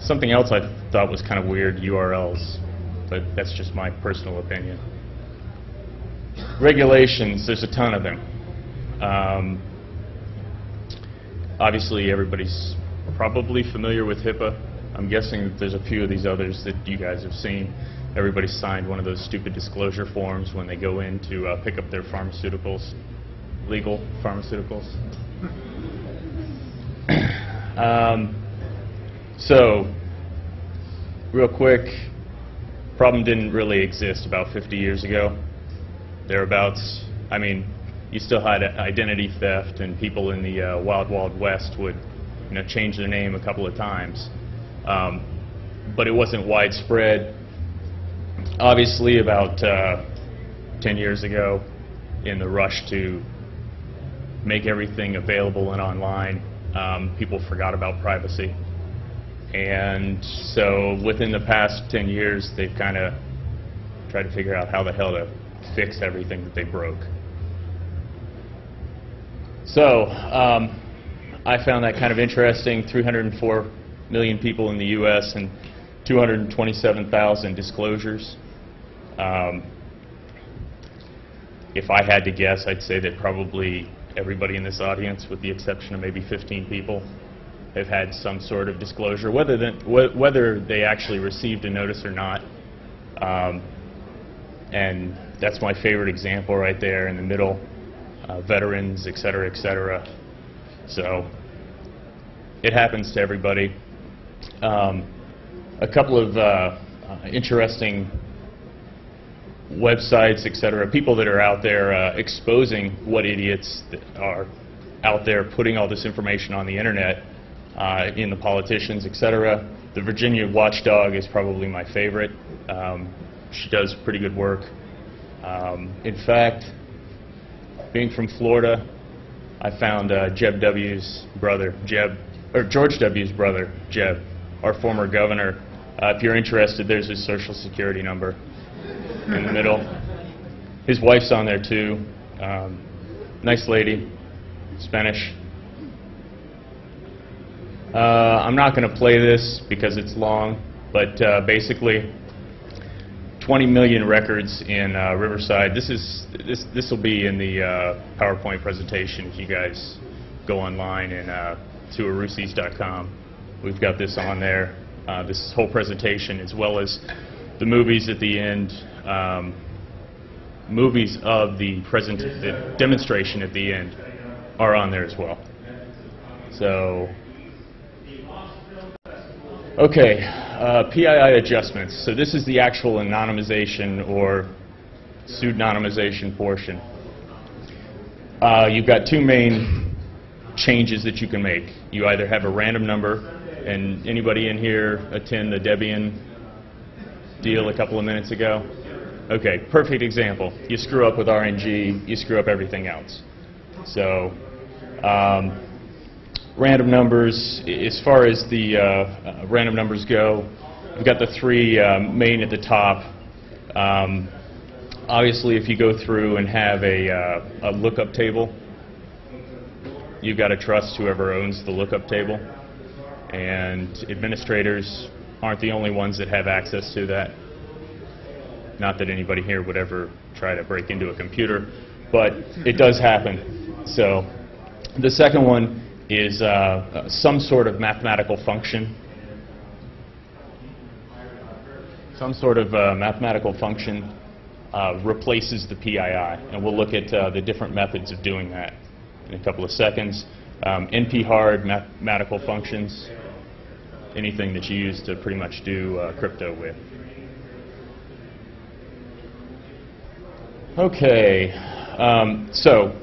Something else I thought was kind of weird, URLs, but that's just my personal opinion. Regulations, there's a ton of them. Obviously, everybody's probably familiar with HIPAA. I'm guessing that there's a few of these others that you guys have seen. Everybody signed one of those stupid disclosure forms when they go in to pick up their pharmaceuticals, legal pharmaceuticals. So, real quick, problem didn't really exist about 50 years ago, thereabouts. I mean, you still had identity theft, and people in the wild, wild west would, change their name a couple of times. But it wasn't widespread. Obviously, about 10 years ago, in the rush to make everything available and online, people forgot about privacy. And so within the past 10 years, they've kind of tried to figure out how the hell to fix everything that they broke. So I found that kind of interesting. 304 million people in the US and 227,000 disclosures. If I had to guess, I'd say that probably everybody in this audience, with the exception of maybe 15 people, have had some sort of disclosure, whether they actually received a notice or not. And that's my favorite example right there in the middle, veterans, et cetera, et cetera. So it happens to everybody. A couple of interesting websites, et cetera, people that are out there exposing what idiots that are out there putting all this information on the internet, in the politicians, et cetera. The Virginia Watchdog is probably my favorite. She does pretty good work. In fact, being from Florida, I found George W.'s brother, Jeb, our former governor. If you're interested, there's his social security number in the middle. His wife's on there too. Nice lady, Spanish. I'm not going to play this because it's long, but basically 20 million records in Riverside. This will be in the PowerPoint presentation if you guys go online and to arusis.com. We've got this on there. This whole presentation, as well as the movies at the end, movies of the demonstration at the end, are on there as well. So. Okay, PII adjustments. So this is the actual anonymization or pseudonymization portion. You've got two main changes that you can make. You either have a random number, and anybody in here attend the Debian deal a couple of minutes ago? Okay, perfect example. You screw up with RNG, you screw up everything else. So. Random numbers, as far as the random numbers go, we've got the three main at the top. Obviously, if you go through and have a lookup table, you've got to trust whoever owns the lookup table. And administrators aren't the only ones that have access to that. Not that anybody here would ever try to break into a computer, but it does happen. So the second one is some sort of mathematical function. Some sort of mathematical function replaces the PII, and we'll look at the different methods of doing that in a couple of seconds. NP-hard mathematical functions, anything that you use to pretty much do crypto with. Okay, so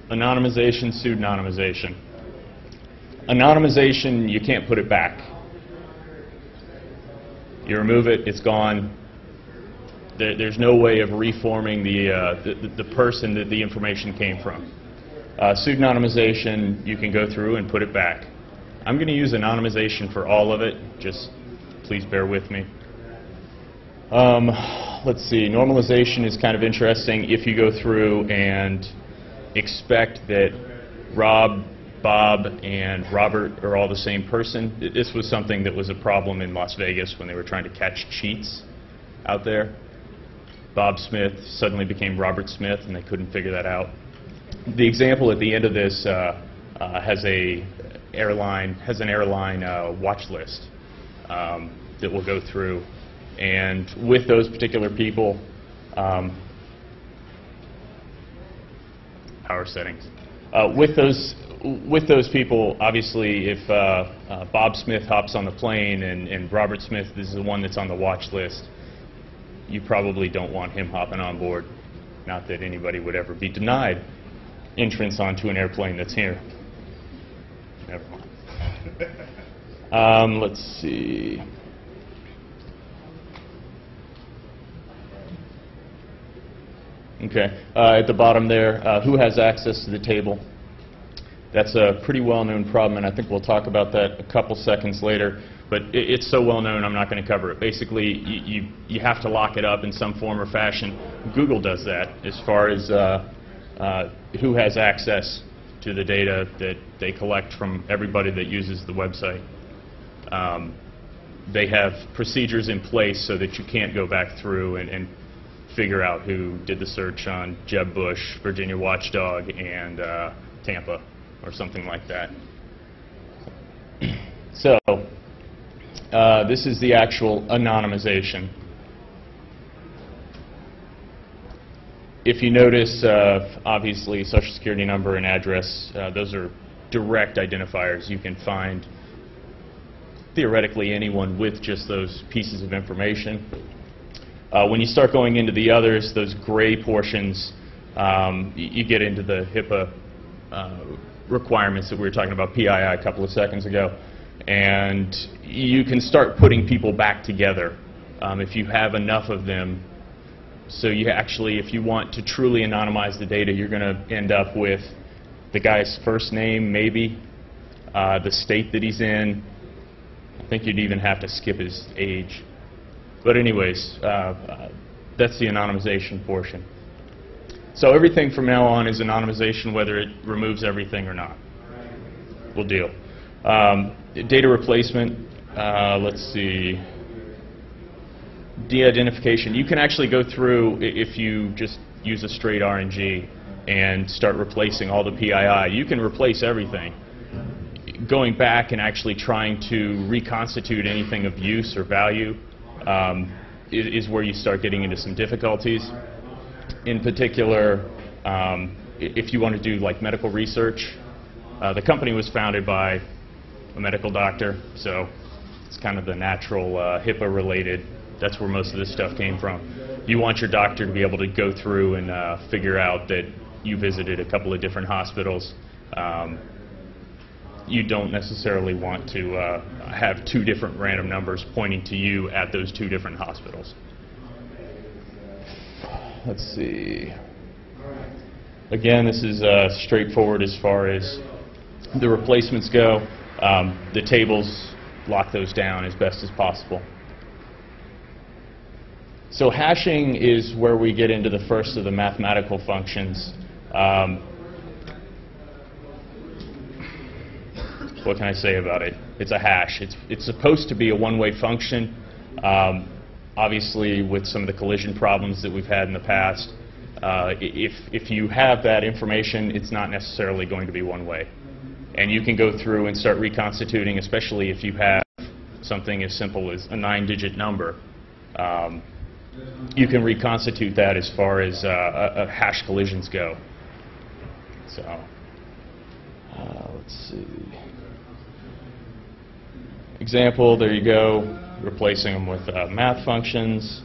anonymization, pseudonymization. Anonymization, you can't put it back. You remove it, it's gone. There's no way of reforming the person that the information came from. Pseudonymization, you can go through and put it back. I'm going to use anonymization for all of it, just please bear with me. Let's see, normalization is kind of interesting if you go through and expect that Rob Bob and Robert are all the same person. This was something that was a problem in Las Vegas when they were trying to catch cheats out there. Bob Smith suddenly became Robert Smith, and they couldn't figure that out. The example at the end of this has an airline watch list that we'll go through, and with those particular people, power settings. With those people, obviously, if Bob Smith hops on the plane and Robert Smith is the one that's on the watch list, you probably don't want him hopping on board. Not that anybody would ever be denied entrance onto an airplane that's here. Never mind. Let's see. Okay, at the bottom there, who has access to the table? That's a pretty well-known problem, and I think we'll talk about that a couple seconds later. But it's so well-known, I'm not going to cover it. Basically, you have to lock it up in some form or fashion. Google does that as far as who has access to the data that they collect from everybody that uses the website. They have procedures in place so that you can't go back through and figure out who did the search on Jeb Bush, Virginia Watchdog, and Tampa, or something like that. So, this is the actual anonymization. If you notice, obviously, Social Security number and address, those are direct identifiers. You can find, theoretically, anyone with just those pieces of information. When you start going into the others, those gray portions, you get into the HIPAA requirements that we were talking about, PII, a couple of seconds ago. And you can start putting people back together if you have enough of them. So you actually, if you want to truly anonymize the data, you're going to end up with the guy's first name, maybe, the state that he's in. I think you'd even have to skip his age. But anyways, that's the anonymization portion. So everything from now on is anonymization, whether it removes everything or not. We'll deal. Data replacement, let's see. De-identification. You can actually go through, if you just use a straight RNG and start replacing all the PII. You can replace everything. Going back and actually trying to reconstitute anything of use or value is where you start getting into some difficulties. In particular, if you want to do like medical research, the company was founded by a medical doctor, so it's kind of the natural HIPAA related. That's where most of this stuff came from. You want your doctor to be able to go through and figure out that you visited a couple of different hospitals. You don't necessarily want to have two different random numbers pointing to you at those two different hospitals. Let's see. Again, this is straightforward as far as the replacements go. The tables lock those down as best as possible. So hashing is where we get into the first of the mathematical functions. What can I say about it? It's a hash. It's supposed to be a one-way function. Obviously, with some of the collision problems that we've had in the past, if you have that information, it's not necessarily going to be one-way. And you can go through and start reconstituting, especially if you have something as simple as a 9-digit number. You can reconstitute that as far as hash collisions go. So, let's see. Example, there you go, replacing them with math functions.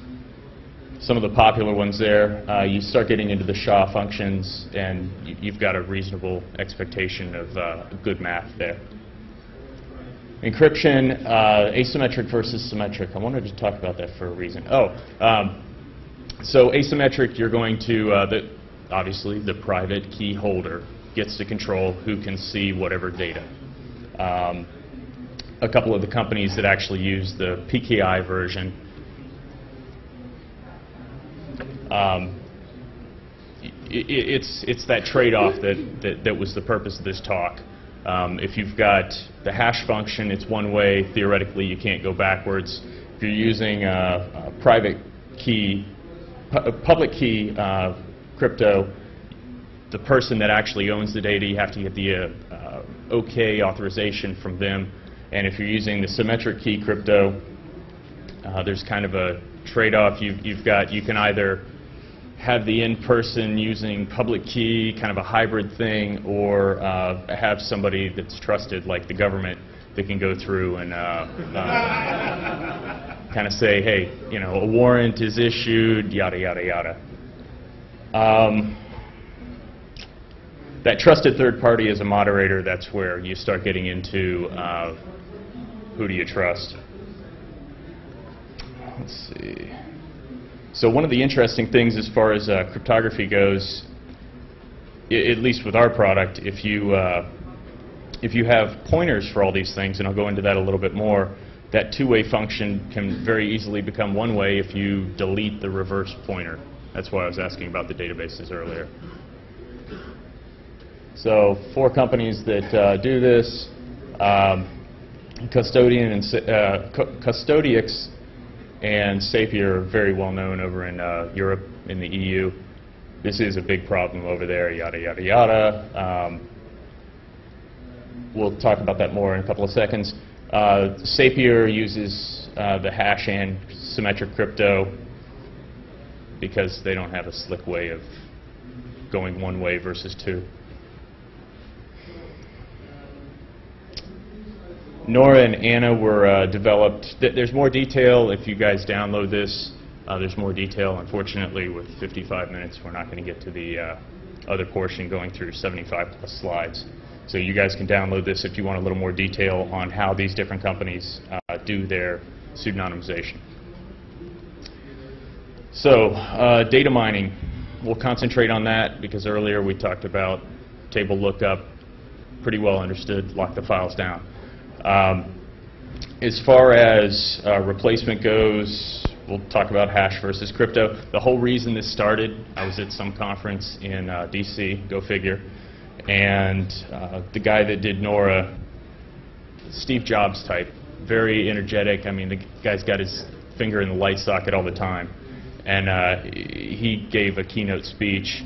Some of the popular ones there, you start getting into the SHA functions, and you've got a reasonable expectation of good math there. Encryption, asymmetric versus symmetric. I wanted to talk about that for a reason. So asymmetric, you're going to, obviously, the private key holder gets to control who can see whatever data. A couple of the companies that actually use the PKI version, it's that trade-off that was the purpose of this talk. If you've got the hash function, it's one way. Theoretically, you can't go backwards. If you're using a private key, public key crypto, the person that actually owns the data, you have to get the OK authorization from them. And if you're using the symmetric key crypto, there's kind of a trade-off. You can either have the end person using public key, kind of a hybrid thing, or have somebody that's trusted, like the government, that can go through and kind of say, hey, you know, a warrant is issued, yada, yada, yada. That trusted third party as a moderator, that's where you start getting into who do you trust. Let's see. So one of the interesting things as far as cryptography goes, at least with our product, if you have pointers for all these things, and I'll go into that a little bit more, that two-way function can very easily become one-way if you delete the reverse pointer. That's why I was asking about the databases earlier. So 4 companies that do this: Custodian and Custodix and Sapir are very well known over in Europe, in the EU. This is a big problem over there, yada, yada, yada. We'll talk about that more in a couple of seconds. Sapir uses the hash and symmetric crypto because they don't have a slick way of going one way versus two. Nora and Anna were developed. There's more detail if you guys download this. There's more detail. Unfortunately, with 55 minutes, we're not going to get to the other portion going through 75+ slides. So you guys can download this if you want a little more detail on how these different companies do their pseudonymization. So data mining, we'll concentrate on that because earlier we talked about table lookup, pretty well understood, lock the files down. As far as replacement goes, we'll talk about hash versus crypto. The whole reason this started, I was at some conference in DC, go figure, and the guy that did Nora, Steve Jobs type, very energetic. I mean, the guy's got his finger in the light socket all the time. And he gave a keynote speech,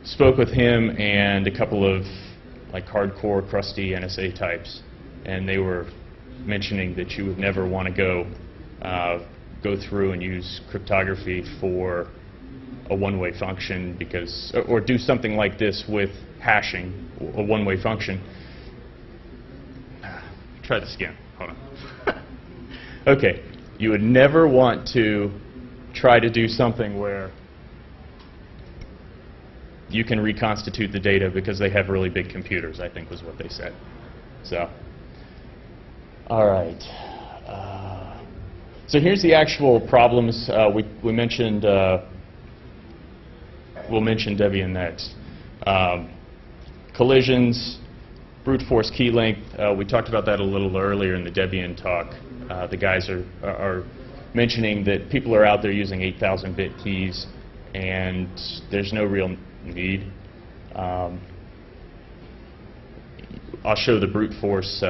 spoke with him and a couple of like hardcore, crusty NSA types. And they were mentioning that you would never want to go through and use cryptography for a one-way function because, or do something like this with hashing, a one-way function. Try this again. Hold on. Okay, you would never want to try to do something where you can reconstitute the data because they have really big computers, I think was what they said. So. All right. So here's the actual problems. We mentioned. We'll mention Debian next. Collisions, brute force key length. We talked about that a little earlier in the Debian talk. The guys are mentioning that people are out there using 8,000-bit keys, and there's no real need. I'll show the brute force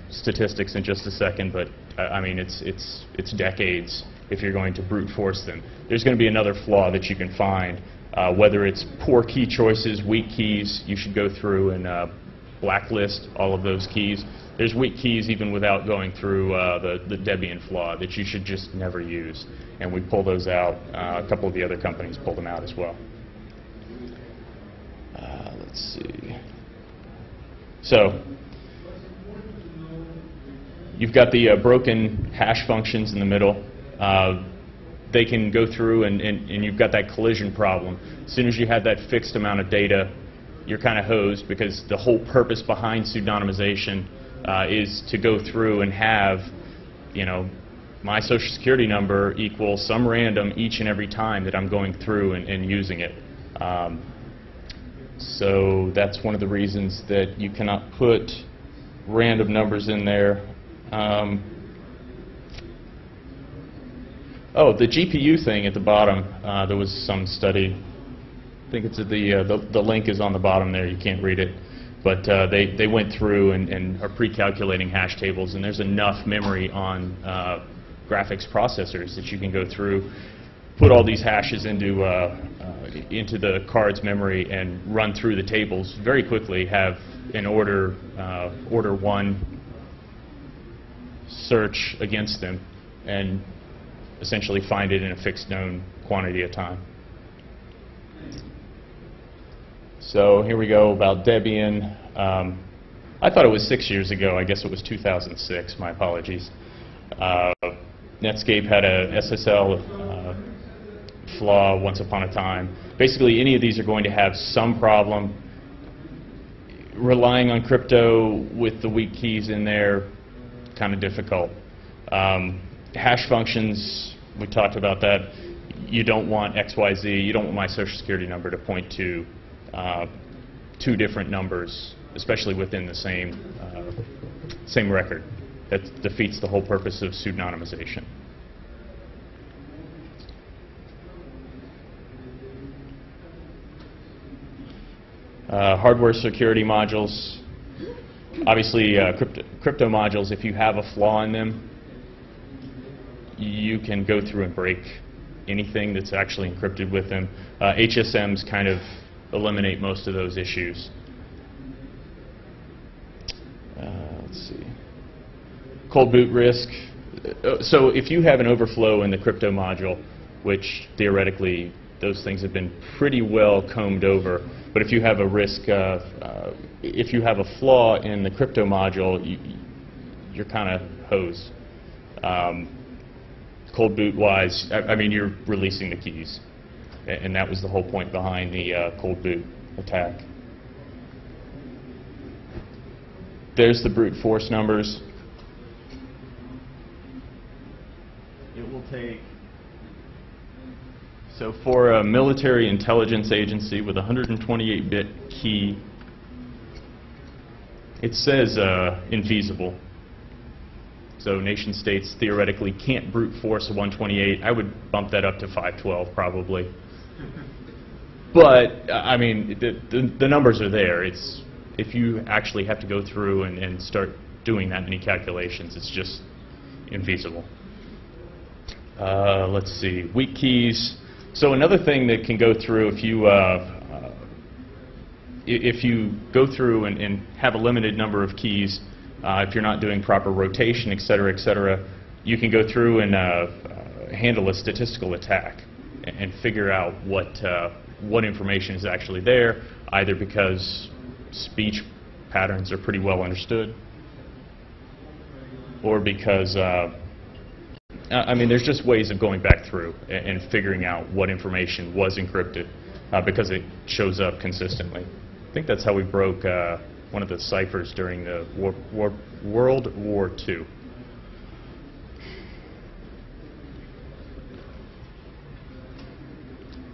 statistics in just a second, but I mean it's decades if you're going to brute force them. There's going to be another flaw that you can find, whether it's poor key choices, weak keys. You should go through and blacklist all of those keys. There's weak keys even without going through the Debian flaw that you should just never use, and we pull those out. A couple of the other companies pull them out as well. Let's see. So you've got the broken hash functions in the middle. They can go through and you've got that collision problem. As soon as you have that fixed amount of data, you're kind of hosed because the whole purpose behind pseudonymization is to go through and have, you know, my social security number equals some random each and every time that I'm going through and using it. So that's one of the reasons that you cannot put random numbers in there. Oh, the GPU thing at the bottom, there was some study. I think it's at the link is on the bottom there. You can't read it. But they went through and are pre-calculating hash tables, and there's enough memory on graphics processors that you can go through, put all these hashes into the card's memory and run through the tables very quickly, have an order one search against them, and essentially find it in a fixed known quantity of time. So here we go about Debian. I thought it was 6 years ago. I guess it was 2006. My apologies. Netscape had a SSL flaw once upon a time. Basically, any of these are going to have some problem. Relying on crypto with the weak keys in there, kind of difficult. Hash functions, we talked about that. You don't want XYZ. You don't want my social security number to point to two different numbers, especially within the same record. That defeats the whole purpose of pseudonymization. Hardware security modules. Obviously, crypto modules, if you have a flaw in them, you can go through and break anything that's actually encrypted with them. HSMs kind of eliminate most of those issues. Let's see. Cold boot risk. So if you have an overflow in the crypto module, which theoretically those things have been pretty well combed over, but if you have a risk, if you have a flaw in the crypto module, you're kind of hosed. Cold boot wise, I mean, you're releasing the keys. And that was the whole point behind the cold boot attack. There's the brute force numbers. It will take, so for a military intelligence agency with a 128-bit key, it says infeasible. So nation states theoretically can't brute force a 128. I would bump that up to 512 probably. But I mean, the numbers are there. It's, if you actually have to go through and start doing that many calculations, it's just infeasible. Let's see, weak keys. So another thing that can go through if you go through and have a limited number of keys, if you're not doing proper rotation, et cetera, you can go through and handle a statistical attack and figure out what information is actually there, either because speech patterns are pretty well understood, or because, I mean, there's just ways of going back through and figuring out what information was encrypted because it shows up consistently. I think that's how we broke one of the ciphers during the World War II.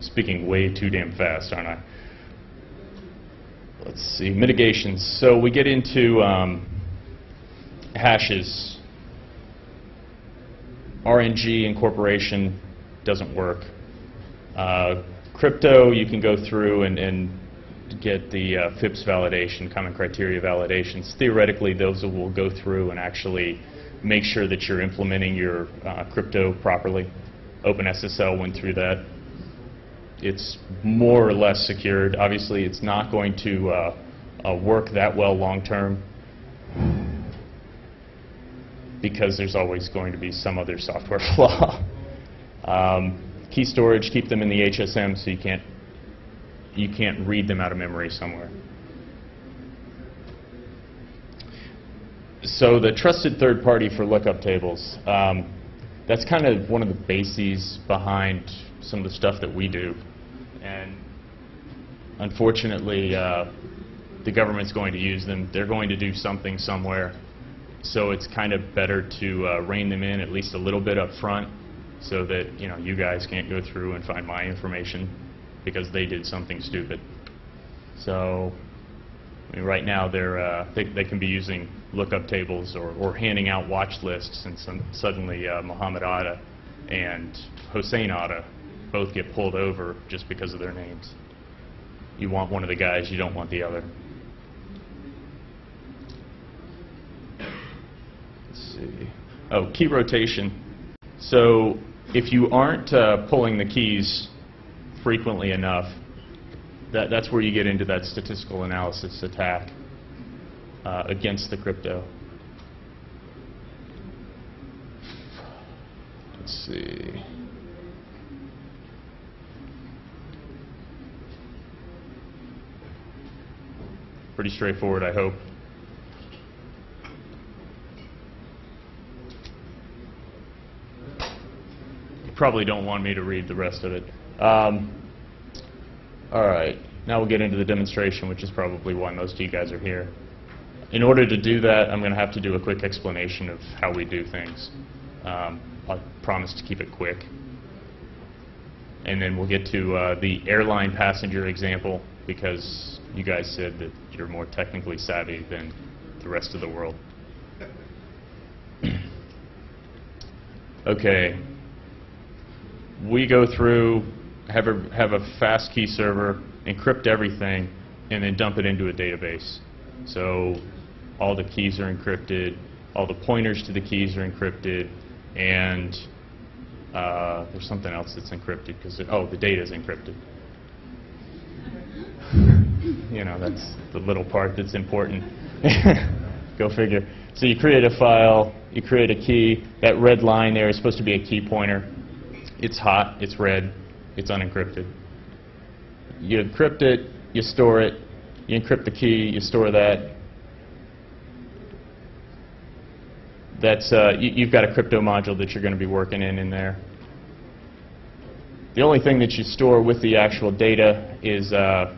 Speaking way too damn fast, aren't I? Let's see, mitigations. So we get into hashes. RNG incorporation doesn't work. Crypto, you can go through and get the FIPS validation, common criteria validations. Theoretically, those will go through and actually make sure that you're implementing your crypto properly. OpenSSL went through that. It's more or less secured. Obviously, it's not going to work that well long term because there's always going to be some other software flaw. Key storage, keep them in the HSM so you can't read them out of memory somewhere. So the trusted third party for lookup tables. That's kind of one of the bases behind some of the stuff that we do. And unfortunately, the government's going to use them. They're going to do something somewhere. So it's kind of better to rein them in at least a little bit up front so that you guys can't go through and find my information because they did something stupid. So I mean, right now they can be using lookup tables or handing out watch lists, and suddenly Muhammad Atta and Hossein Atta both get pulled over just because of their names. You want one of the guys, you don't want the other. let's see. Oh, key rotation. So if you aren't pulling the keys frequently enough, that's where you get into that statistical analysis attack against the crypto. Let's see. Pretty straightforward, I hope. You probably don't want me to read the rest of it. All right, now we'll get into the demonstration, which is probably why most of you guys are here. In order to do that, I'm going to have to do a quick explanation of how we do things. I'll promise to keep it quick. And then we'll get to the airline passenger example, because you guys said that you're more technically savvy than the rest of the world. Okay. We go through, have a fast key server, encrypt everything, and then dump it into a database. So all the keys are encrypted, all the pointers to the keys are encrypted, and there's something else that's encrypted, because the data is encrypted. You know, that's the little part that's important. Go figure. So you create a file, you create a key. That red line there is supposed to be a key pointer. It's hot, it's red, it's unencrypted. You encrypt it, you store it, you encrypt the key, you store that. That's you've got a crypto module that you're going to be working in there. The only thing that you store with the actual data is the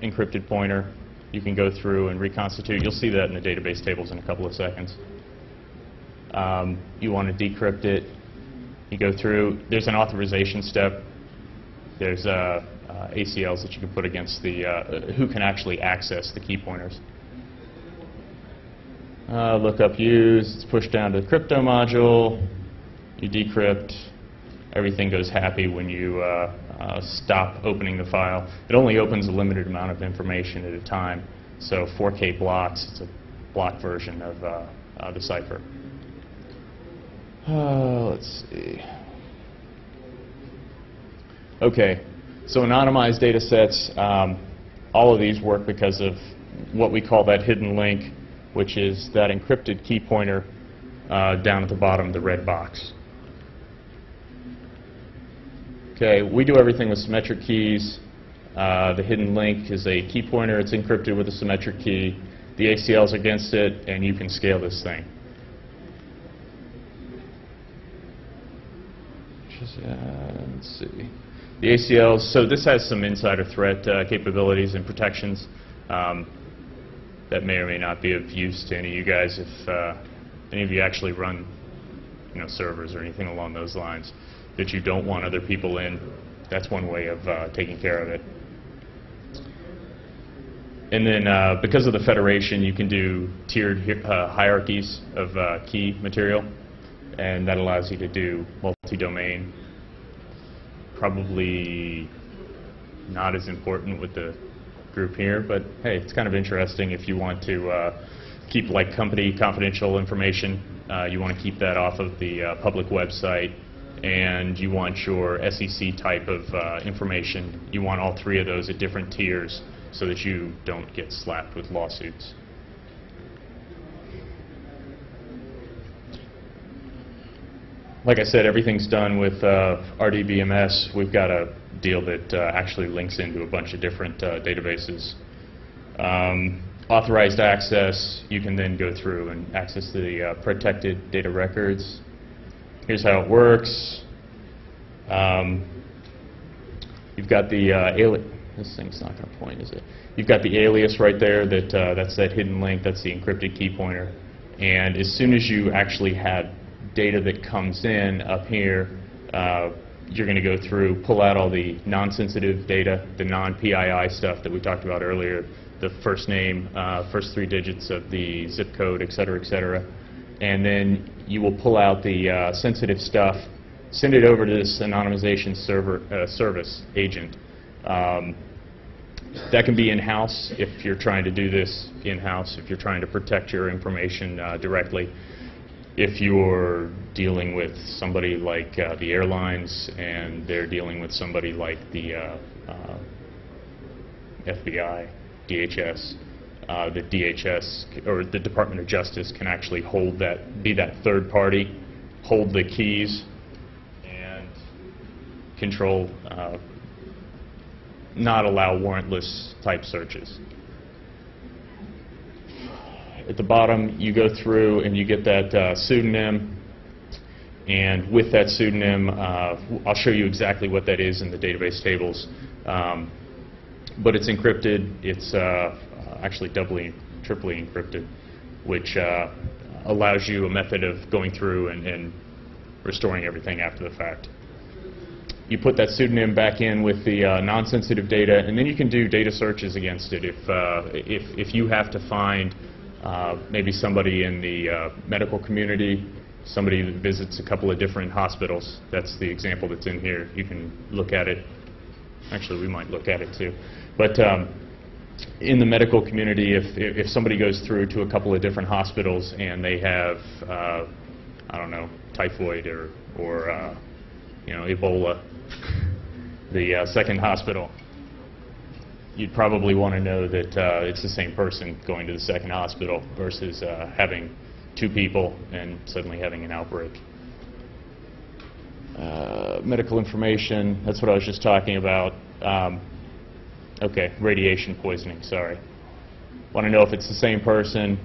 encrypted pointer. You can go through and reconstitute. You'll see that in the database tables in a couple of seconds. You want to decrypt it. You go through. There's an authorization step. There's ACLs that you can put against the who can actually access the key pointers. Lookup use. It's pushed down to the crypto module. You decrypt. Everything goes happy when you stop opening the file. It only opens a limited amount of information at a time. So 4K blocks, it's a block version of the cipher. Let's see. Okay, so anonymized data sets, all of these work because of what we call that hidden link, which is that encrypted key pointer down at the bottom of the red box. Okay, we do everything with symmetric keys. The hidden link is a key pointer. It's encrypted with a symmetric key. The ACL's against it, and you can scale this thing. Let's see. The ACLs, so this has some insider threat capabilities and protections that may or may not be of use to any of you guys if any of you actually run servers or anything along those lines that you don't want other people in. That's one way of taking care of it. And then because of the federation, you can do tiered hierarchies of key material, and that allows you to do multi-domain. Probably not as important with the group here, but hey, it's kind of interesting if you want to keep like company confidential information. You want to keep that off of the public website, and you want your SEC type of information. You want all three of those at different tiers so that you don't get slapped with lawsuits. Like I said, everything's done with RDBMS. We've got a deal that actually links into a bunch of different databases. Authorized access, you can then go through and access the protected data records. Here's how it works. You've got the this thing's not going to point, is it? You've got the alias right there. That's that hidden link. That's the encrypted key pointer. And as soon as you actually have data that comes in up here, you're going to go through, pull out all the non-sensitive data, the non-PII stuff that we talked about earlier, the first name, first 3 digits of the zip code, et cetera, and then you will pull out the sensitive stuff, send it over to this anonymization service agent. That can be in-house if you're trying to do this in-house, if you're trying to protect your information directly. If you're dealing with somebody like the airlines and they're dealing with somebody like the FBI, DHS, the DHS or the Department of Justice can actually hold that, be that third party, hold the keys, and control, not allow warrantless type searches. At the bottom, you go through and you get that pseudonym, and with that pseudonym, I'll show you exactly what that is in the database tables. But it's encrypted. It's actually doubly, triply encrypted, which allows you a method of going through and restoring everything after the fact. You put that pseudonym back in with the non-sensitive data, and then you can do data searches against it. If you have to find maybe somebody in the medical community, somebody that visits a couple of different hospitals, that's the example that's in here. You can look at it. Actually, we might look at it too. But in the medical community, if somebody goes through to a couple of different hospitals and they have, I don't know, typhoid or you know, Ebola, the second hospital, you'd probably want to know that it's the same person going to the second hospital versus having two people and suddenly having an outbreak. Medical information, that's what I was just talking about. Okay, radiation poisoning, sorry. Want to know if it's the same person.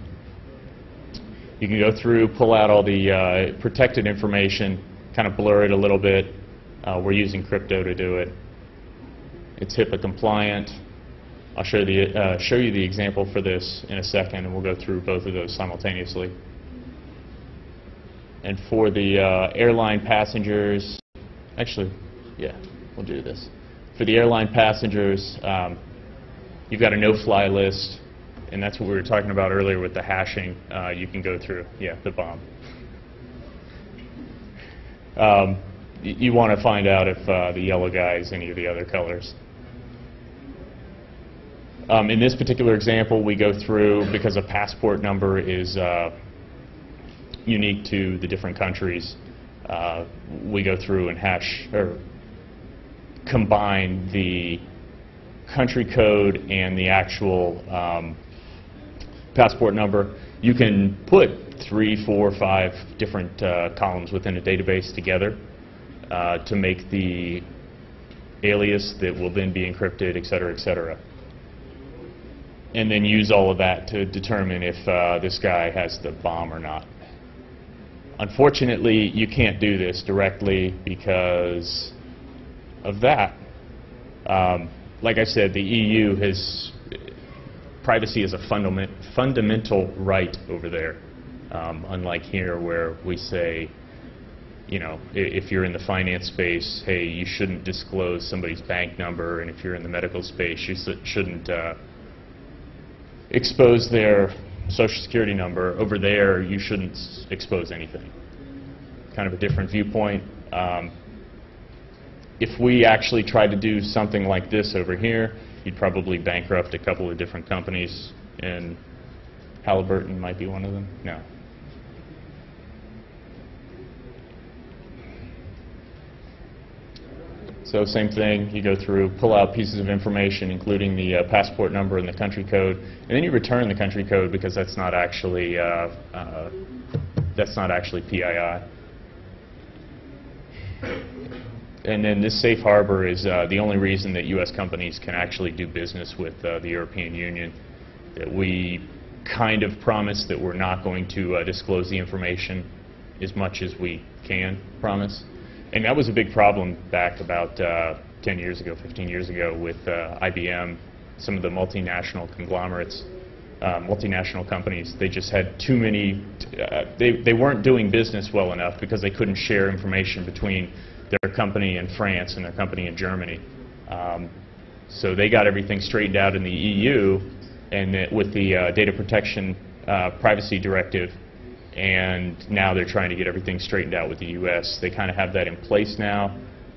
You can go through, pull out all the protected information, kind of blur it a little bit. We're using crypto to do it. It's HIPAA compliant. I'll show you the example for this in a second, and we'll go through both of those simultaneously. And for the airline passengers, actually, yeah, we'll do this. For the airline passengers, you've got a no-fly list, and that's what we were talking about earlier with the hashing. You can go through, yeah, the bomb. You want to find out if the yellow guy is any of the other colors. In this particular example, we go through, because a passport number is unique to the different countries, we go through and hash, or combine the country code and the actual passport number. You can put 3, 4, 5 different columns within a database together to make the alias that will then be encrypted, et cetera, et cetera. And then use all of that to determine if this guy has the bomb or not. Unfortunately, you can't do this directly because of that. Like I said, the EU has, privacy is a fundamental right over there. Unlike here where we say, you know, if you're in the finance space, hey, you shouldn't disclose somebody's bank number, and if you're in the medical space, you shouldn't expose their social security number. Over there, you shouldn't expose anything. Kind of a different viewpoint. If we actually tried to do something like this over here, you'd probably bankrupt a couple of different companies, and Halliburton might be one of them. No. So same thing, you go through, pull out pieces of information, including the passport number and the country code, and then you return the country code because that's not actually PII. And then this safe harbor is the only reason that U.S. companies can actually do business with the European Union. That we kind of promise that we're not going to disclose the information as much as we can promise. And that was a big problem back about 10 years ago, 15 years ago with IBM, some of the multinational conglomerates, multinational companies. They just had too many, they weren't doing business well enough because they couldn't share information between their company in France and their company in Germany. So they got everything straightened out in the EU and with the Data Protection Privacy Directive, and now they're trying to get everything straightened out with the U.S. They kind of have that in place now,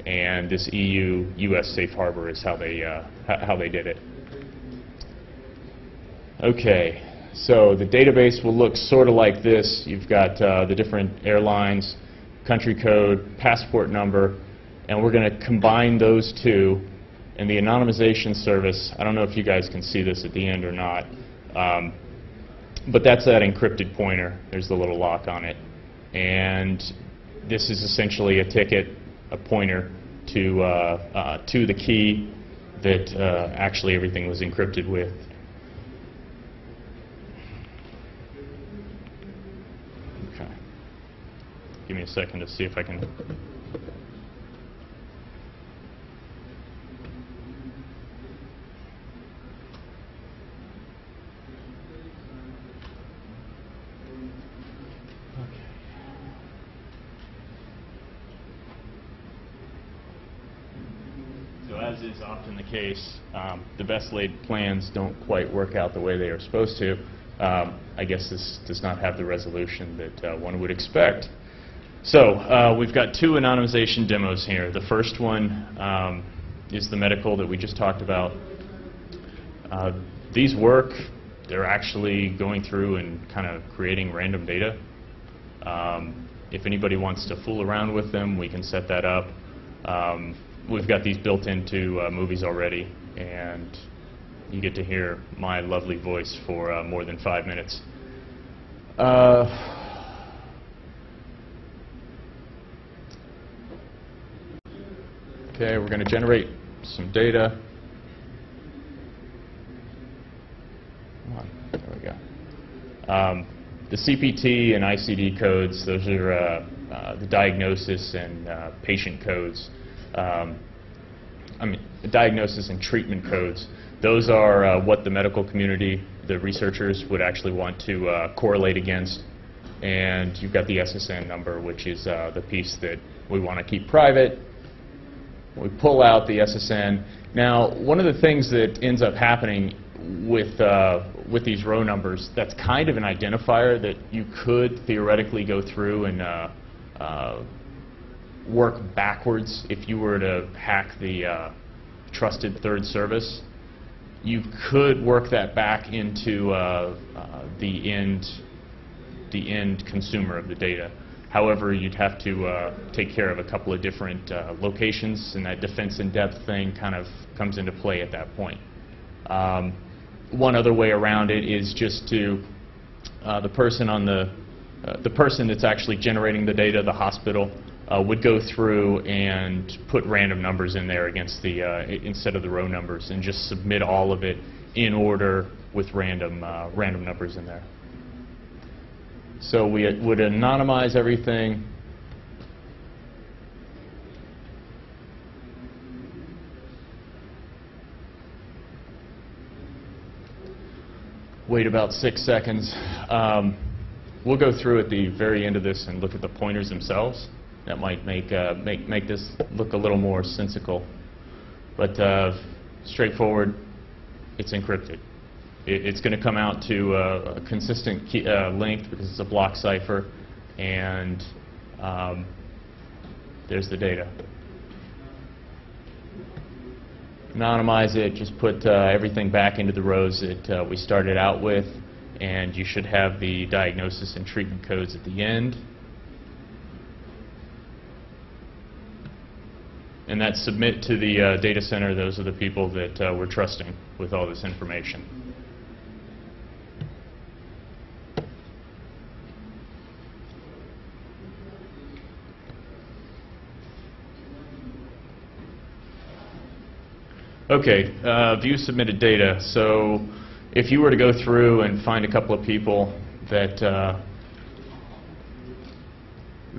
and this EU-U.S. safe harbor is how they did it. Okay, So the database will look sort of like this. You've got the different airlines, country code, passport number, and we're going to combine those two. And the anonymization service, I don't know if you guys can see this at the end or not, but that's that encrypted pointer. There's the little lock on it. And this is essentially a ticket, a pointer to the key that actually everything was encrypted with. Okay. Give me a second to see if I can. As is often the case, the best laid plans don't quite work out the way they are supposed to. I guess this does not have the resolution that one would expect. So we've got two anonymization demos here. The first one is the medical that we just talked about. These work. They're actually going through and kind of creating random data. If anybody wants to fool around with them, we can set that up. We've got these built into movies already, and you get to hear my lovely voice for more than 5 minutes. Okay, we're going to generate some data. Come on, there we go. The CPT and ICD codes, those are the diagnosis and patient codes. The diagnosis and treatment codes. Those are what the medical community, the researchers, would actually want to correlate against. And you've got the SSN number, which is the piece that we want to keep private. We pull out the SSN. Now, one of the things that ends up happening with these row numbers, that's kind of an identifier that you could theoretically go through and work backwards. If you were to hack the trusted third service, you could work that back into the end consumer of the data. However, you'd have to take care of a couple of different locations, and that defense in depth thing kind of comes into play at that point. One other way around it is just to the person that's actually generating the data, the hospital, would go through and put random numbers in there against the instead of the row numbers, and just submit all of it in order with random numbers in there. So we would anonymize everything. Wait about 6 seconds. We'll go through at the very end of this and look at the pointers themselves. That might make this look a little more sensical. But straightforward, it's encrypted. It's going to come out to a consistent key, length because it's a block cipher, and there's the data. Anonymize it, just put everything back into the rows that we started out with, and you should have the diagnosis and treatment codes at the end. And that submit to the data center. Those are the people that we're trusting with all this information. Okay, view submitted data. So if you were to go through and find a couple of people that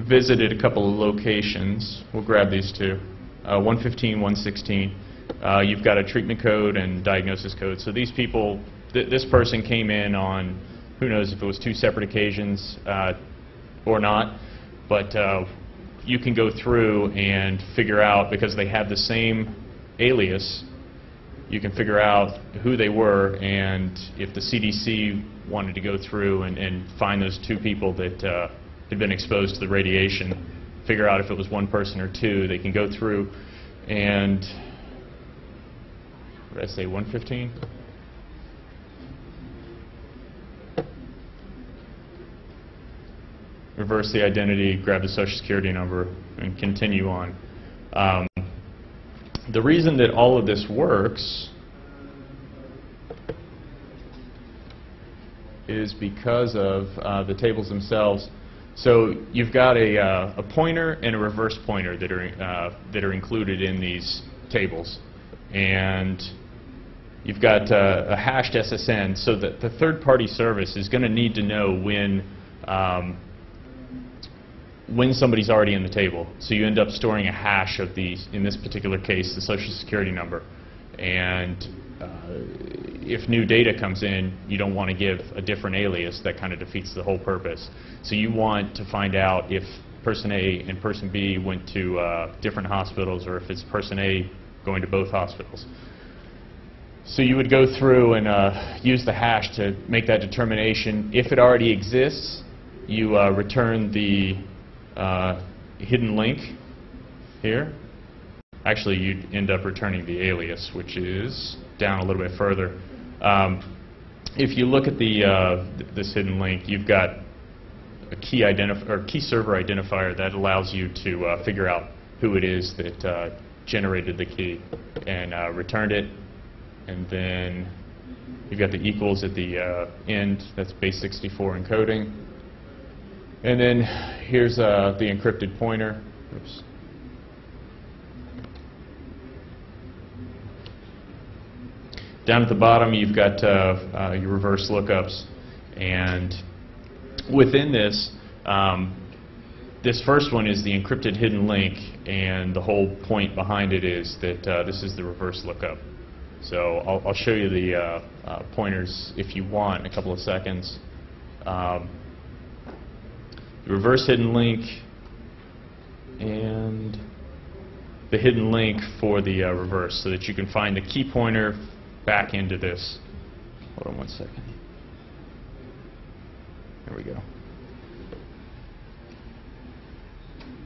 visited a couple of locations, we'll grab these two, 115, 116, you've got a treatment code and diagnosis code. So these people, this person came in on, who knows if it was 2 separate occasions or not, but you can go through and figure out, because they have the same alias, you can figure out who they were, and if the CDC wanted to go through and find those 2 people that had been exposed to the radiation, figure out if it was 1 person or 2, they can go through and, what did I say, 115? reverse the identity, grab the social security number, and continue on. The reason that all of this works is because of the tables themselves. So you've got a pointer and a reverse pointer that are included in these tables, and you've got a hashed SSN, so that the third-party service is going to need to know when somebody's already in the table. So you end up storing a hash of these, in this particular case, the social security number. And if new data comes in, you don't want to give a different alias. That kind of defeats the whole purpose. So you want to find out if person A and person B went to different hospitals, or if it's person A going to both hospitals. So you would go through and use the hash to make that determination. If it already exists, you return the hidden link here. Actually, you'd end up returning the alias, which is down a little bit further. If you look at this hidden link, you've got a key server identifier that allows you to figure out who it is that generated the key and returned it. And then you've got the equals at the end. That's base 64 encoding. And then here's the encrypted pointer. Oops. Down at the bottom, you've got your reverse lookups. And within this, this first one is the encrypted hidden link, and the whole point behind it is that this is the reverse lookup. So I'll show you the pointers if you want in a couple of seconds. The reverse hidden link and the hidden link for the reverse, so that you can find the key pointer back into this. Hold on one second. There we go.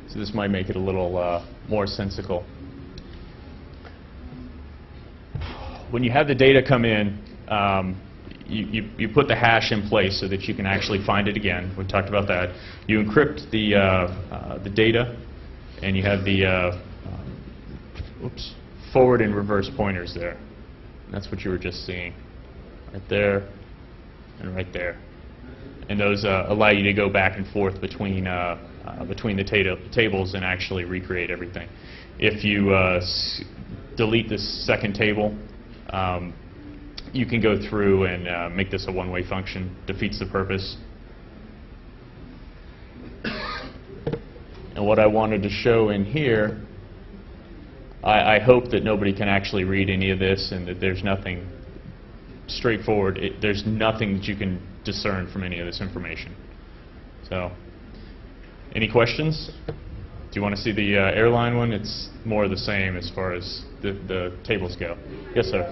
So this might make it a little more sensical. When you have the data come in, you put the hash in place so that you can actually find it again. We talked about that. You encrypt the data, and you have the forward and reverse pointers there. And that's what you were just seeing, right there and right there. And those allow you to go back and forth between the tables and actually recreate everything. If you delete this second table, you can go through and make this a one-way function. Defeats the purpose. And what I wanted to show in here, I hope that nobody can actually read any of this, and that there's nothing straightforward. There's nothing that you can discern from any of this information. So, any questions? Do you want to see the airline one? It's more of the same as far as the tables go. Yes, sir.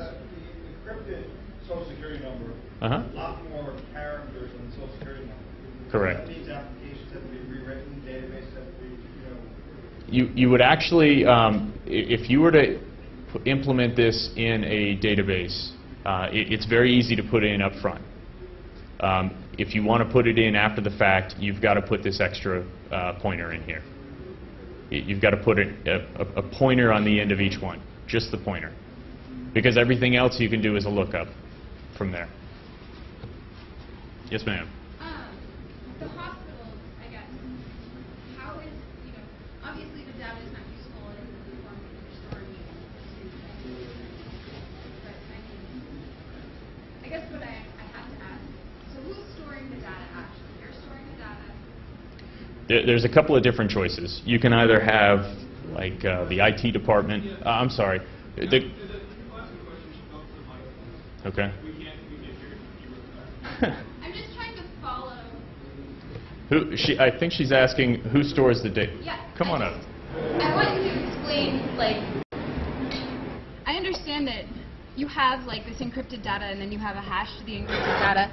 Encrypted social security number. A lot more characters than the social security number. Correct. That means applications have to be rewritten, databases have to be, You would actually, if you were to implement this in a database, it's very easy to put it in up front. If you want to put it in after the fact, you've got to put this extra pointer in here. You've got to put a pointer on the end of each one, just the pointer. Because everything else you can do is a lookup from there. Yes, ma'am. The hospitals, I guess, how is, obviously the data is not useful in the form that you're storing it. But I guess what I have to ask, so who's storing the data actually? You're storing the data? There's a couple of different choices. You can either have, like, the IT department. I'm sorry. Okay. I'm just trying to follow. I think she's asking who stores the data. Yeah. Come on up. I want you to explain, I understand that you have, this encrypted data, and then you have a hash to the encrypted data,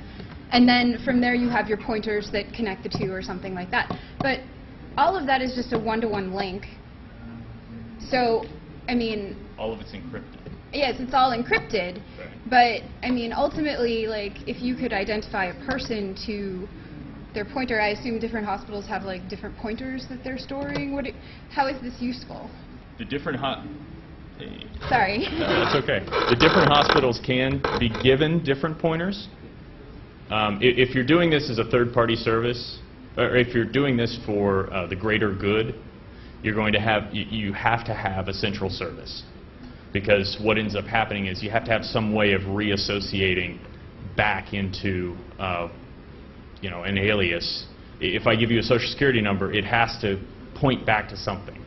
and then from there you have your pointers that connect the two or something like that. But all of that is just a one-to-one link. So, I mean... All of it's encrypted. Yes, it's all encrypted, right. But I mean, ultimately, if you could identify a person to their pointer, I assume different hospitals have like different pointers that they're storing. How is this useful? The different Sorry. That's okay. The different hospitals can be given different pointers. If you're doing this as a third-party service, or if you're doing this for the greater good, you're going to have you have to have a central service, because what ends up happening is you have to have some way of reassociating back into an alias. If I give you a social security number, it has to point back to something.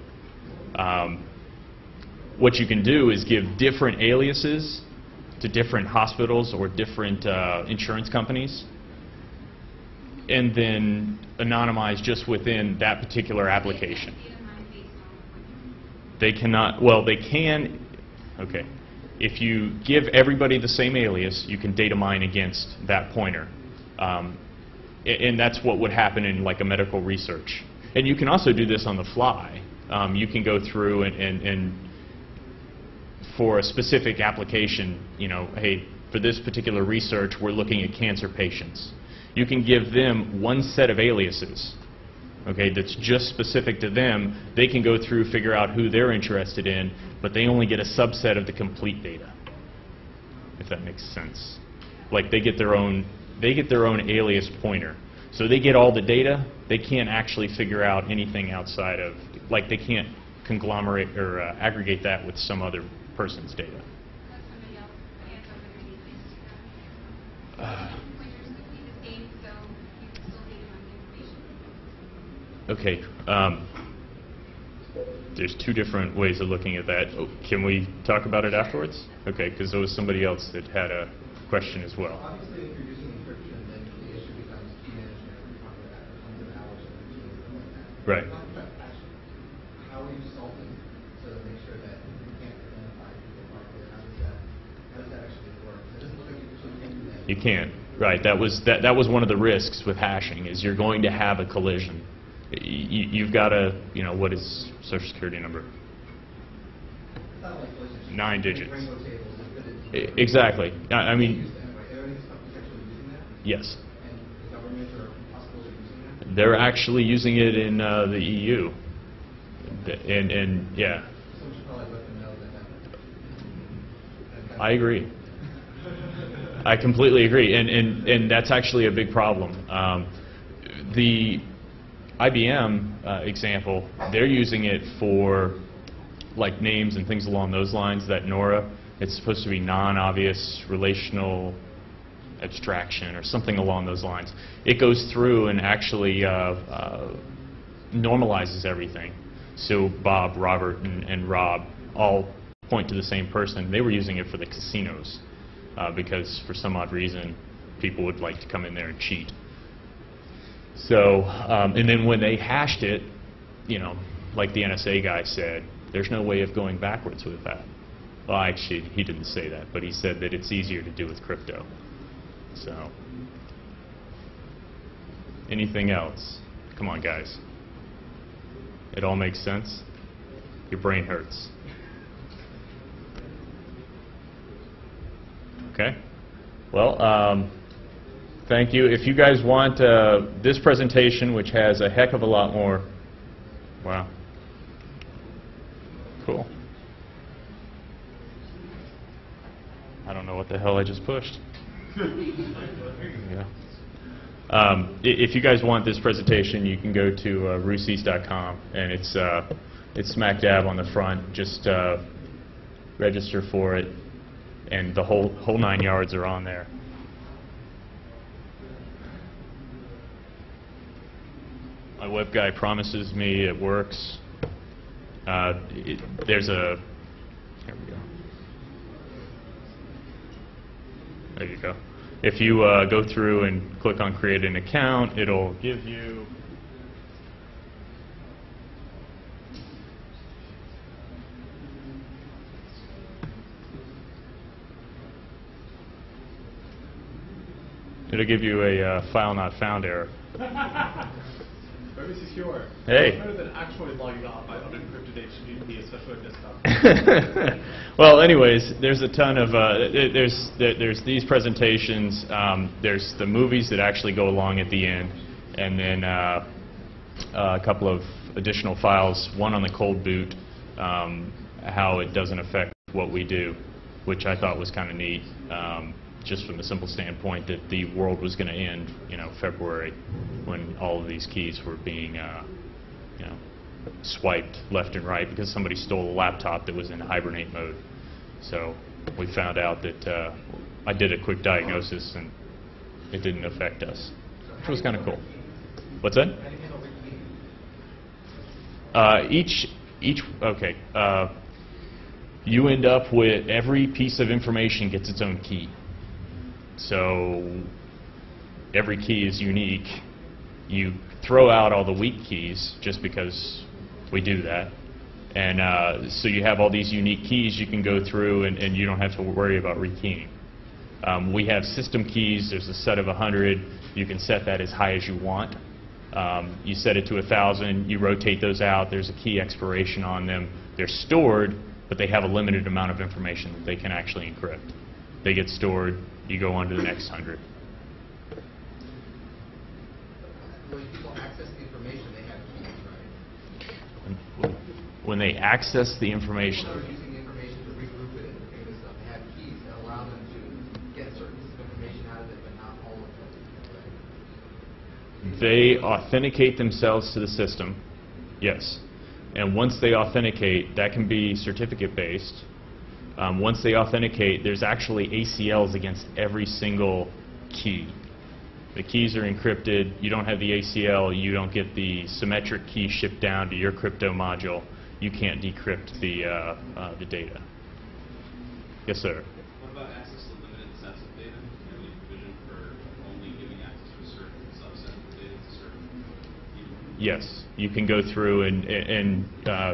What you can do is give different aliases to different hospitals or different insurance companies, and then anonymize just within that particular application. They cannot, well, they can, okay. If you give everybody the same alias, you can data mine against that pointer. And that's what would happen in like a medical research. And you can also do this on the fly. You can go through and for a specific application, hey, for this particular research, we're looking at cancer patients. You can give them one set of aliases, okay, that's just specific to them. They can go through, figure out who they're interested in, but they only get a subset of the complete data, if that makes sense. Like they get their own alias pointer. So they get all the data. They can't actually figure out anything outside of, like they can't conglomerate or aggregate that with some other person's data. Okay. There's two different ways of looking at that. Oh, can we talk about it afterwards? Okay, because there was somebody else that had a question as well. Obviously, if you're using encryption, then the issue becomes key management. We talked about that, hundreds of hours of routine, something like that. Right. How are you solving to make sure that you can't identify people properly? How does that actually work? It doesn't look like you can do that. You can't. Right. That was one of the risks with hashing, is you're going to have a collision. You've got a, what is social security number? 9 digits. Exactly. I mean, yes. And the government or hospitals are using that? They're actually using it in the EU. And yeah. Someone should probably let them know that. I agree. I completely agree, and that's actually a big problem. The IBM example, they're using it for like names and things along those lines. That NORA, it's supposed to be non-obvious relational abstraction or something along those lines. It goes through and actually normalizes everything. So Bob, Robert, and Rob all point to the same person. They were using it for the casinos because for some odd reason people would like to come in there and cheat. So, and then when they hashed it, like the NSA guy said, there's no way of going backwards with that. Well, actually, he didn't say that, but he said that it's easier to do with crypto. So, anything else? Come on, guys. It all makes sense? Your brain hurts. Okay. Well, thank you. If you guys want this presentation, which has a heck of a lot more, wow, cool. I don't know what the hell I just pushed. Yeah. If you guys want this presentation, you can go to rusis.com, and it's smack dab on the front. Just register for it, and the whole 9 yards are on there. My web guy promises me it works. There's a, here we go. There you go. If you go through and click on create an account, it'll give you a file not found error. Very secure. Hey. Better than actually logging off by unencrypted HTTP, especially with desktop. Well, anyways, there's a ton of there's these presentations. There's the movies that actually go along at the end. and then a couple of additional files, one on the cold boot, how it doesn't affect what we do, which I thought was kind of neat, just from the simple standpoint that the world was going to end, February, when all of these keys were being, swiped left and right because somebody stole a laptop that was in hibernate mode. So we found out that I did a quick diagnosis and it didn't affect us, which was kind of cool. What's that? Okay. You end up with every piece of information gets its own key. So every key is unique. You throw out all the weak keys just because we do that. And so you have all these unique keys you can go through and you don't have to worry about rekeying. We have system keys. There's a set of 100. You can set that as high as you want. You set it to 1,000. You rotate those out. There's a key expiration on them. They're stored, but they have a limited amount of information that they can actually encrypt. They get stored. You go on to the next 100. When people access the information, they have keys, right? When they access the information, People are using the information to regroup it and figure this stuff. They have keys that allow them to get certain pieces of information out of it, but not all of it. Right? they authenticate themselves to the system, yes. And once they authenticate, that can be certificate-based. Once they authenticate, there's actually ACLs against every single key. The keys are encrypted. You don't have the ACL. You don't get the symmetric key shipped down to your crypto module. You can't decrypt the data. Yes, sir. What about access to limited sets of data? Do you have any provision for only giving access to a certain subset of data to certain people? Yes, you can go through and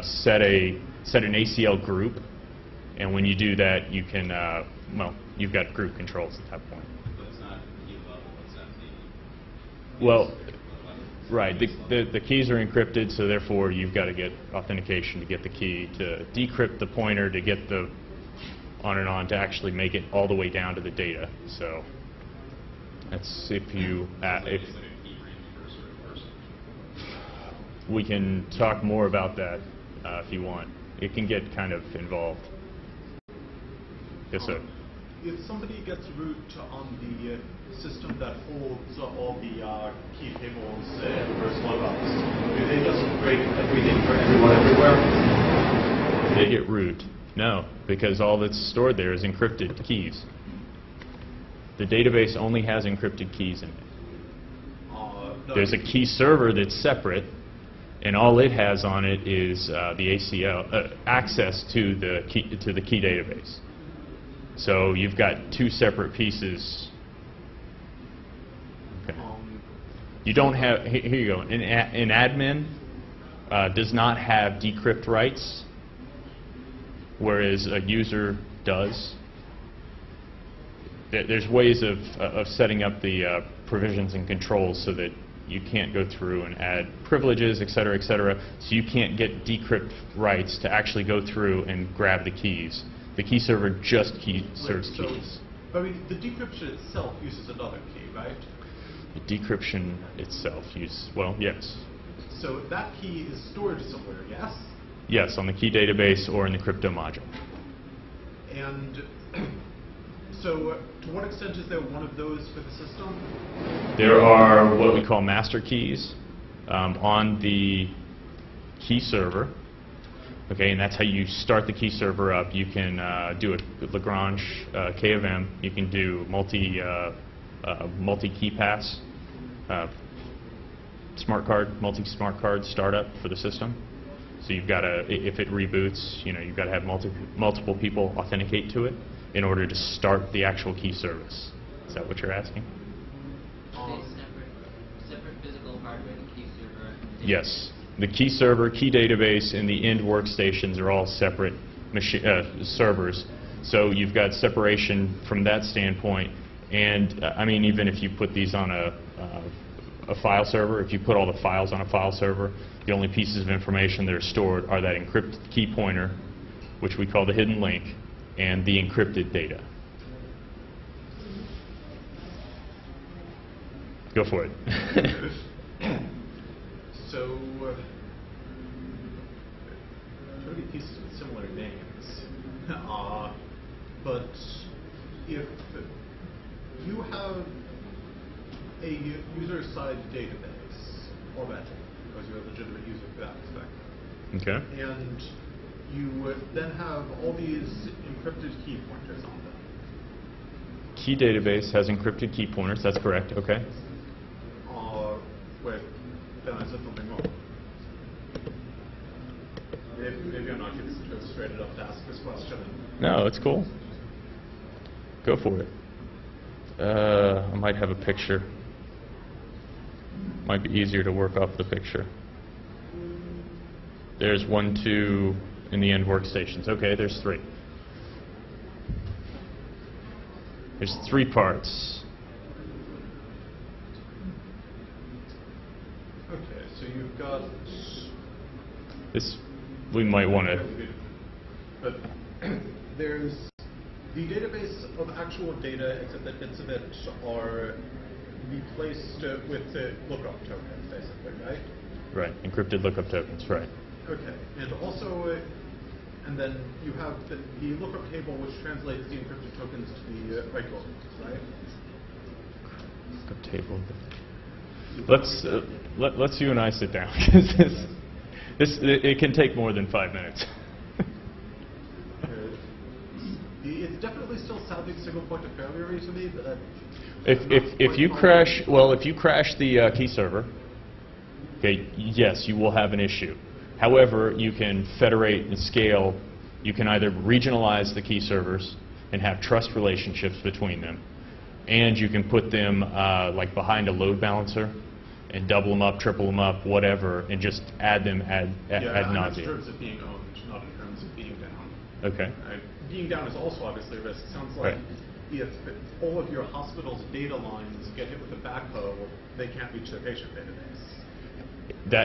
set an ACL group, and when you do that, you can well, you've got group controls at that point. But it's not key level. It's at the Well, right. The keys are encrypted, so therefore you've got to get authentication to get the key, to decrypt the pointer, to get the on and on, to actually make it all the way down to the data. So that's if you is like a key range for a certain person. we can talk more about that if you want. It can get kind of involved. Yes, sir. If somebody gets root on the system that holds all the key tables and reverse logouts, do they just break everything for everyone everywhere? They get root. No, because all that's stored there is encrypted keys. The database only has encrypted keys in it. No, There's a key server that's separate, and all it has on it is the ACL access to the key database. So you've got two separate pieces. Okay. You don't have. Here you go. An admin does not have decrypt rights, whereas a user does. There's ways of setting up the provisions and controls so that you can't go through and add privileges, et cetera, so you can't get decrypt rights to actually go through and grab the keys. The key server just serves keys. I mean, the decryption itself uses another key, right? The decryption itself uses, well, yes. So that key is stored somewhere, yes? Yes, on the key database or in the crypto module. And so to what extent is there one of those for the system? There are what we call master keys on the key server. Okay, and that's how you start the key server up. You can do a Lagrange K of M. You can do multi-key pass, multi-smart card startup for the system. So you've got to, if it reboots, you've got to have multiple people authenticate to it in order to start the actual key service. Is that what you're asking? Separate physical hardware, the key server. Yes. The key server, key database, and the end workstations are all separate servers. So you've got separation from that standpoint. And I mean, even if you put these on a file server, if you put all the files on a file server, the only pieces of information that are stored are that encrypted key pointer, which we call the hidden link, and the encrypted data. Go for it. So, there be pieces with similar names, but if you have a user-side database already, because you're a legitimate user for that perspective, Okay. and you would then have all these encrypted key pointers on them. Key database has encrypted key pointers. That's correct. Okay. Wait, then I said something wrong. Maybe I'm not straight enough to ask this question. No, it's cool. Go for it. I might have a picture. Might be easier to work off the picture. There's 1, 2 in the end workstations. Okay, there's 3. There's 3 parts. Okay, so you've got This, we might want to. But there's the database of actual data, except that bits of it are replaced with lookup tokens, basically, right? Right, encrypted lookup tokens, right. Okay, and also, and then you have the lookup table which translates the encrypted tokens to the byte tokens, right? Lookup table. Let's you and I sit down. It can take more than 5 minutes. It's definitely still sounding single point of failure to me, but If you crash, well, if you crash the key server, okay, yes, you will have an issue. However, you can federate and scale. You can either regionalize the key servers and have trust relationships between them, and you can put them like behind a load balancer and double them up, triple them up, whatever, and just add them ad I'm in nauseam. terms of being owned, not in terms of being down. Okay. Being down is also obviously a risk. Sounds like Right. if all of your hospital's data lines get hit with a backhoe, they can't reach their patient database.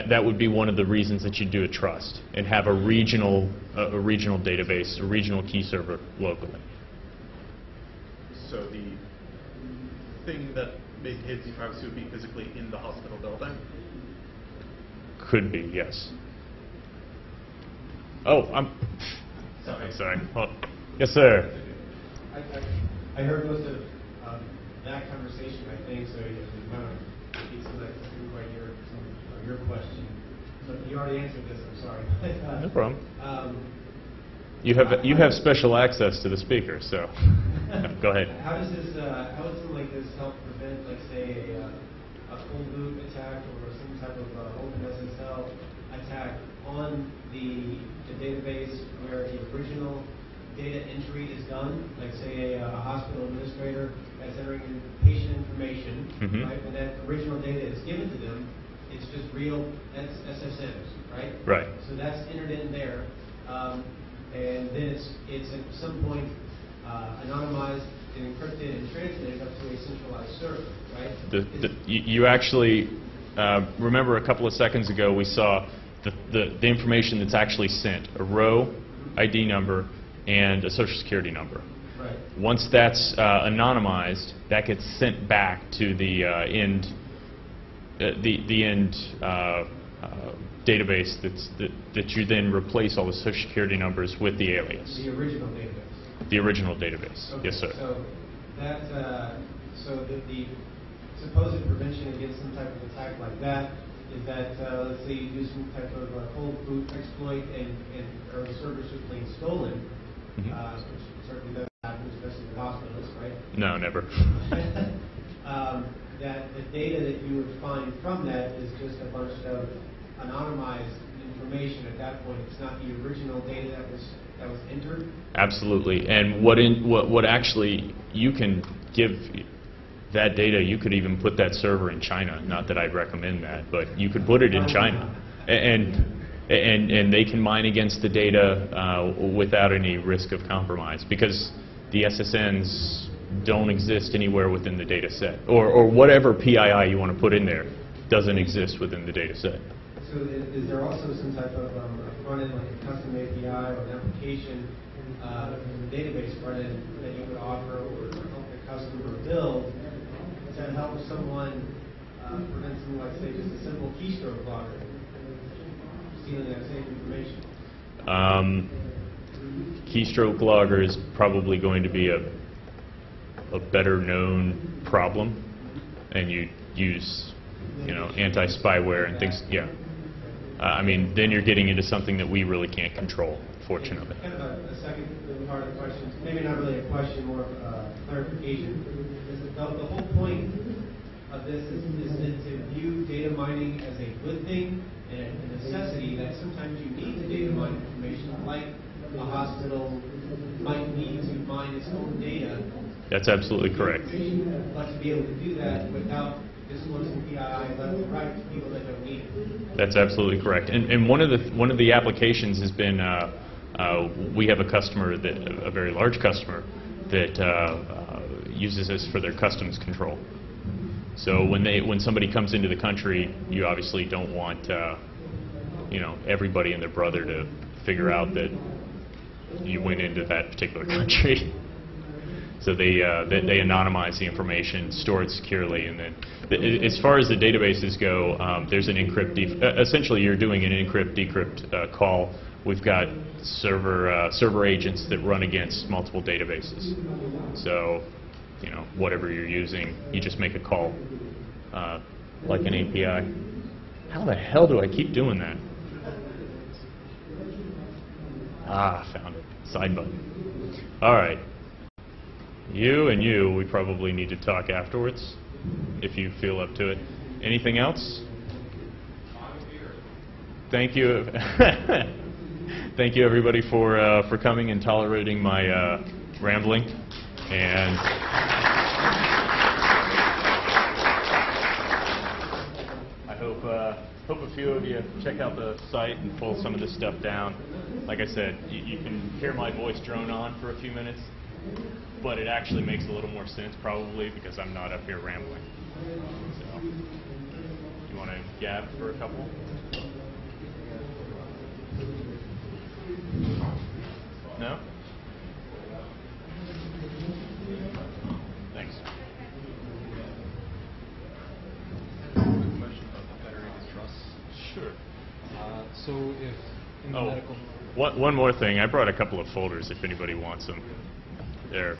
That would be one of the reasons that you do a trust and have a regional database, a regional key server locally. So the thing that maintains the privacy would be physically in the hospital building? Could be, yes. Oh, I'm sorry. Oh, yes, sir. I heard most of that conversation, I think, so you kind of get some of that didn't quite hear some of your question. So you already answered this, I'm sorry. No problem. You have special access to the speaker, so go ahead. How does this, how would something like this help prevent, like, say, a full boot attack or some type of open SSL attack on the database where the original data entry is done, like say a hospital administrator that's entering in patient information, right? When that original data is given to them, it's just real SSMs, right? Right. So that's entered in there, and then it's at some point anonymized and encrypted and translated up to a centralized server, right? You actually remember a couple of seconds ago we saw the information that's actually sent, a row ID number and a social security number. Right. Once that's anonymized, that gets sent back to the end database that you then replace all the social security numbers with the alias. The original database. The original database. Okay, Yes, sir. So that the supposed prevention against some type of attack like that is that let's say you do some type of cold boot exploit and or the server's just plain stolen, which certainly doesn't happen, especially with hospitals, right? No, never. That the data that you would find from that is just a bunch of anonymized information at that point. It's not the original data that was entered. Absolutely. And what actually you can give that data, you could even put that server in China. Not that I'd recommend that, but you could put it in China, and they can mine against the data without any risk of compromise, because the SSNs don't exist anywhere within the data set, or whatever PII you want to put in there doesn't exist within the data set. So is there also some type of a front end, like a custom API or an application database front end that you would offer or help the customer build to help someone prevent something like, say, just a simple keystroke blocker? stealing that same information? Keystroke logger is probably going to be a better known problem, and you use, you know, anti-spyware and things. Yeah. I mean, then you're getting into something that we really can't control, fortunately. Kind of a second part of the question, maybe not really a question, more of a clarification. Is that the whole point of this is to view data mining as a good thing and a necessity that sometimes you need to data mine information, like a hospital might need to mine its own data. That's absolutely correct. But to be able to do that without disclosing PII left and right to people that don't need it. That's absolutely correct. And one of the applications has been we have a customer a very large customer that uses this for their customs control. So when somebody comes into the country, you obviously don't want you know, everybody and their brother to figure out that you went into that particular country. So they anonymize the information, store it securely, and then as far as the databases go, there's an encrypt. Essentially, you're doing an encrypt-decrypt call. We've got server agents that run against multiple databases. So, you know, whatever you're using, you just make a call, like an API. How the hell do I keep doing that? Ah, found it. Side button. All right. You and you, we probably need to talk afterwards, if you feel up to it. Anything else? Thank you. Thank you, everybody, for coming and tolerating my rambling. And I hope a few of you check out the site and pull some of this stuff down. Like I said, you can hear my voice drone on for a few minutes, but it actually makes a little more sense probably because I'm not up here rambling. So, you want to gab for a couple? No? Thanks. Question about the federated trust. Sure. So if in the medical... One more thing. I brought a couple of folders if anybody wants them. There.